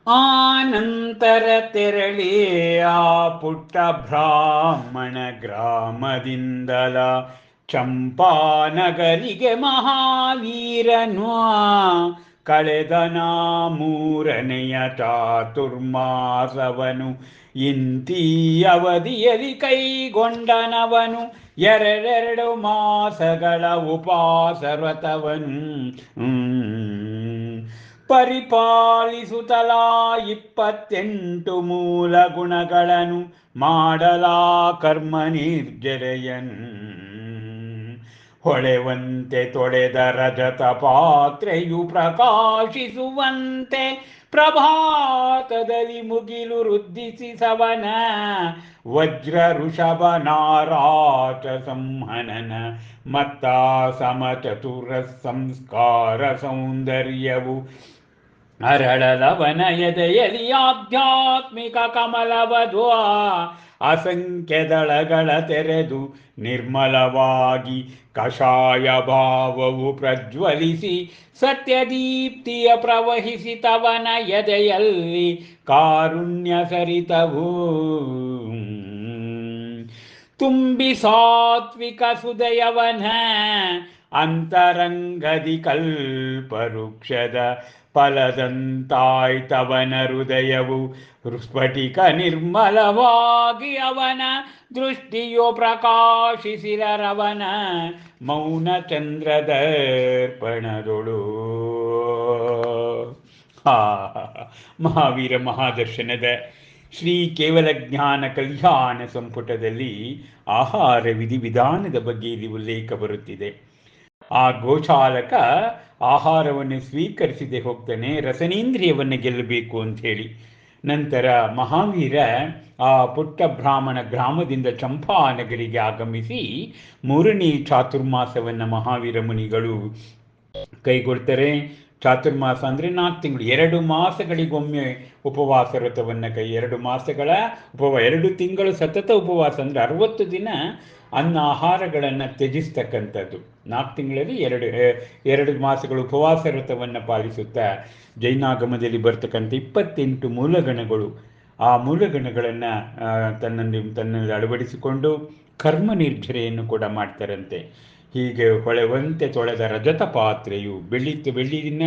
ಆನಂತರ ತೆರಳಿ ಆ ಪುಟ್ಟ ಬ್ರಾಹ್ಮಣ ಗ್ರಾಮದಿಂದಲ ಚಂಪಾನಗರಿಗೆ ಮಹಾವೀರನು ಕಳೆದನ ಮೂರನೆಯ ಚಾತುರ್ಮಾಸವನು ಇಂತೀ ಅವಧಿಯಲ್ಲಿ ಕೈಗೊಂಡನವನು ಎರಡೆರಡು ಮಾಸಗಳ ಉಪವಾಸ ವ್ರತವನು ಪರಿಪಾಲಿಸುತ್ತಲಾ 28 ಮೂಲ ಗುಣಗಳನ್ನು ಮಾಡಲಾ ಕರ್ಮ ನಿರ್ಜರೆಯನ್ ಹೊಳೆವಂತೆ ತೊಳೆದ ರಜತ ಪಾತ್ರೆಯು ಪ್ರಕಾಶಿಸುವಂತೆ ಪ್ರಭಾತದಲ್ಲಿ ಮುಗಿಲು ವೃದ್ಧಿಸಿ ಸವನ ವಜ್ರ ಋಷಭ ನಾರಾಟ ಸಂಹನನ ಮತ್ತ ಸಮಚತುರ ಸಂಸ್ಕಾರ ಸೌಂದರ್ಯವು ಅರಳಲವನ ಎದೆಯಲಿ ಆಧ್ಯಾತ್ಮಿಕ ಕಮಲವಧು ಅಸಂಖ್ಯ ದಳಗಳ ತೆರೆದು ನಿರ್ಮಲವಾಗಿ ಕಷಾಯ ಭಾವವು ಪ್ರಜ್ವಲಿಸಿ ಸತ್ಯದೀಪ್ತಿಯ ಪ್ರವಹಿಸಿ ತವನ ಎದೆಯಲ್ಲಿ ಕಾರುಣ್ಯ ಸರಿತವು ತುಂಬಿ ಸಾತ್ವಿಕ ಸುದಯವನ ಅಂತರಂಗದಿ ಕಲ್ಪವೃಕ್ಷದ ಫಲದಂತಾಯ್ತವನ ಹೃದಯವು ಸ್ಫಟಿಕ ನಿರ್ಮಲವಾಗಿ ಅವನ ದೃಷ್ಟಿಯು ಪ್ರಕಾಶಿಸಿರವನ ಮೌನ ಚಂದ್ರದರ್ಪಣದೊಳು ಮಹಾವೀರ ಮಹಾದರ್ಶನದ ಶ್ರೀ ಕೇವಲ ಜ್ಞಾನ ಕಲ್ಯಾಣ ಸಂಪುಟದಲ್ಲಿ ಆಹಾರ ವಿಧಿವಿಧಾನದ ಬಗ್ಗೆ ಇಲ್ಲಿ ಉಲ್ಲೇಖ ಬರುತ್ತಿದೆ. ಆ ಗೋಚಾಲಕ ಆಹಾರವನ್ನು ಸ್ವೀಕರಿಸದೆ ಹೋಗ್ತಾನೆ, ರಸನೇಂದ್ರಿಯವನ್ನು ಗೆಲ್ಲಬೇಕು ಅಂಥೇಳಿ. ನಂತರ ಮಹಾವೀರ ಆ ಪುಟ್ಟ ಬ್ರಾಹ್ಮಣ ಗ್ರಾಮದಿಂದ ಚಂಪಾನಗರಿಗೆ ಆಗಮಿಸಿ ಮೂರನೇ ಚಾತುರ್ಮಾಸವನ್ನು ಮಹಾವೀರ ಮುನಿಗಳು ಕೈಗೊಳ್ತಾರೆ. ಚಾತುರ್ಮಾಸ ಅಂದರೆ 4 ತಿಂಗಳು, 2 ಮಾಸಗಳಿಗೊಮ್ಮೆ ಉಪವಾಸ ವ್ರತವನ್ನು 2 ಮಾಸಗಳ 2 ತಿಂಗಳು ಸತತ ಉಪವಾಸ ಅಂದರೆ 60 ದಿನ ಅನ್ನ ಆಹಾರಗಳನ್ನು ತ್ಯಜಿಸ್ತಕ್ಕಂಥದ್ದು. 4 ತಿಂಗಳಲ್ಲಿ 2 ಮಾಸಗಳು ಉಪವಾಸ ವ್ರತವನ್ನು ಪಾಲಿಸುತ್ತಾ ಜೈನಾಗಮದಲ್ಲಿ ಬರ್ತಕ್ಕಂಥ 28 ಮೂಲಗಣಗಳು, ಆ ಮೂಲಗಣಗಳನ್ನು ತನ್ನಲ್ಲಿ ಅಳವಡಿಸಿಕೊಂಡು ಕರ್ಮ ನಿರ್ಜರೆಯನ್ನು ಕೂಡ ಮಾಡ್ತಾರಂತೆ. ಹೀಗೆ ಹೊಳೆವಂತೆ ತೊಳೆದ ರಜತ ಪಾತ್ರೆಯು ಬೆಳ್ಳಿನ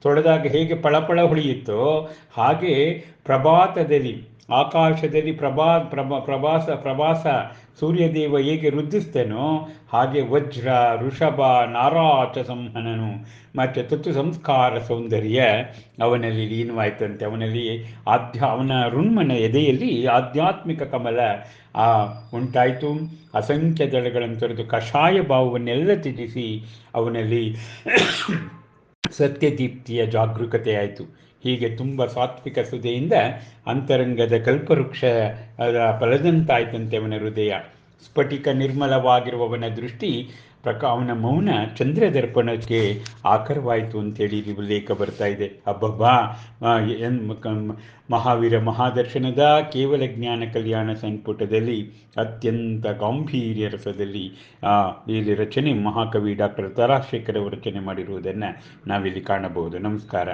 ತೊಳೆದಾಗ ಹೇಗೆ ಫಳಫಳ ಹೊಳೆಯುತ್ತೋ ಹಾಗೆ ಪ್ರಭಾತದಲ್ಲಿ ಆಕಾಶದಲ್ಲಿ ಪ್ರಭಾಸ ಸೂರ್ಯದೇವ ಹೇಗೆ ವೃದ್ಧಿಸ್ತೇನೋ ಹಾಗೆ ವಜ್ರ ಋಷಭ ನಾರಾಚ ಸಂಹನನು ಮತ್ತು ತತ್ವ ಸಂಸ್ಕಾರ ಸೌಂದರ್ಯ ಅವನಲ್ಲಿ ಲೀನವಾಯ್ತಂತೆ. ಅವನಲ್ಲಿ ಅವನ ಋಣ್ಮನ ಎದೆಯಲ್ಲಿ ಆಧ್ಯಾತ್ಮಿಕ ಕಮಲ ಉಂಟಾಯಿತು. ಅಸಂಖ್ಯ ದಳಗಳನ್ನು ತೊರೆದು ಕಷಾಯ ಭಾವವನ್ನೆಲ್ಲ ತ್ಯಜಿಸಿ ಅವನಲ್ಲಿ ಸತ್ಯದೀಪ್ತಿಯ ಜಾಗರೂಕತೆ ಆಯಿತು. ಹೀಗೆ ತುಂಬ ಸಾತ್ವಿಕ ಸುದೆಯಿಂದ ಅಂತರಂಗದ ಕಲ್ಪವೃಕ್ಷ ಫಲದಂತಾಯ್ತಂತೆ ಅವನ ಹೃದಯ. ಸ್ಫಟಿಕ ನಿರ್ಮಲವಾಗಿರುವವನ ದೃಷ್ಟಿ ಅವನ ಮೌನ ಚಂದ್ರದರ್ಪಣಕ್ಕೆ ಆಕರವಾಯಿತು ಅಂತೇಳಿ ಇಲ್ಲಿ ಉಲ್ಲೇಖ ಬರ್ತಾ ಇದೆ. ಅಬ್ಬಬ್ಬಾ, ಮಹಾವೀರ ಮಹಾದರ್ಶನದ ಕೇವಲ ಜ್ಞಾನ ಕಲ್ಯಾಣ ಸಂಪುಟದಲ್ಲಿ ಅತ್ಯಂತ ಗಾಂಭೀರ್ಯ ರಸದಲ್ಲಿ ಇಲ್ಲಿ ರಚನೆ ಮಹಾಕವಿ ಡಾಕ್ಟರ್ ತ.ರಾ. ಶೇಖರ್ ಅವರು ರಚನೆ ಮಾಡಿರುವುದನ್ನು ನಾವಿಲ್ಲಿ ಕಾಣಬಹುದು. ನಮಸ್ಕಾರ.